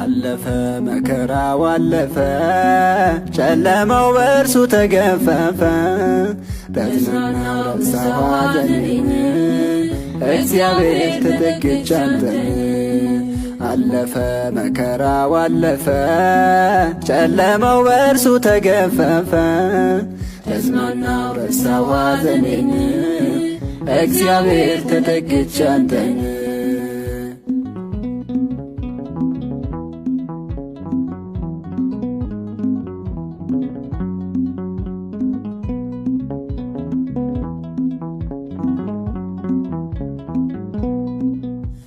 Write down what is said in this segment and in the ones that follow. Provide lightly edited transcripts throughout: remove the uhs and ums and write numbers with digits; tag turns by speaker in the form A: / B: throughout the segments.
A: አለፈ መከራው አለፈ፣ ጨለማው በእርሱ ተገፈፈ። ተጽናናው ረሳሁ ሐዘኔን፣ እግዚአብሔር ተጠግቼ አንተን። አለፈ መከራው አለፈ፣ ጨለማው በእርሱ ተገፈፈ። ተጽናናው ረሳሁ ሐዘኔን፣ እግዚአብሔር ተጠግቼ አንተን።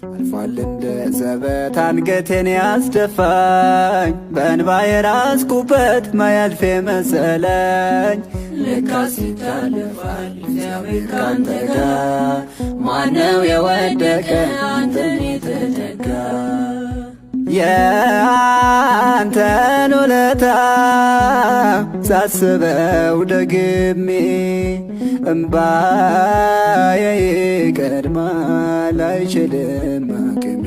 A: አልፏል እንደ ዘበት አንገቴን ያስደፋኝ፣ በእንባ የራስኩበት ማያልፍ መሰለኝ። ለካስ ይታለፋል እግዚአብሔር ካንተ ጋር፣ ማነው የወደቀ አንተን የተተካ? የአንተን ውለታ ሳስበው ደግሜ፣ እምባዬ ይቀድማል አይችልም አቅሜ።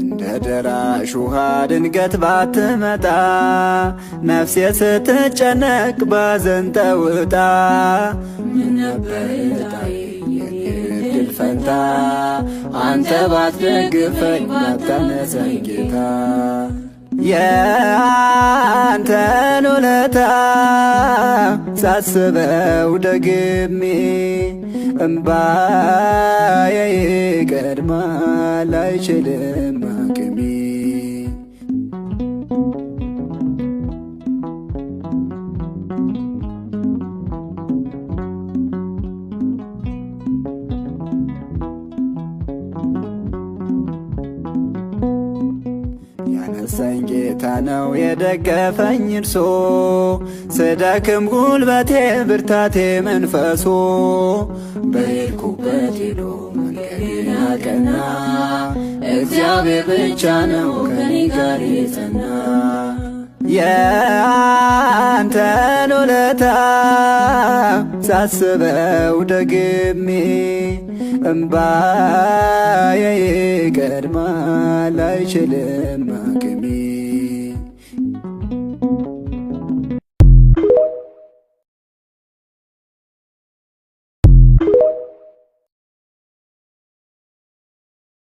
A: እንደ ደራሽ ውሃ ድንገት ባትመጣ፣ ነፍሴ ስትጨነቅ ባዘን ተውጣ። ምን ነበር ዕጣዬ የዕድል ፈንታ፣ አንተ ባትደግፈኝ ባታነሳኝ ጌታ። የአንተን ውለታ ሳስበው ደግሜ፣ እምባዬ ይቀድማል አይችልም አቅሜ። ያነሳኝ ጌታ ነው የደገፈኝ እርሶ፣ ስደክም ጉልበቴ ብርታቴ መንፈሶ። በሄድኩበት ሄዶ መንገዴን አቀና፣ እግዚአብሔር ብቻ ነው ከኔ ጋር የጸና። የአንተን ውለታ ሳስበው ደግሜ፣ እምባዬ ይቀድማል አይችልም አቅሜ።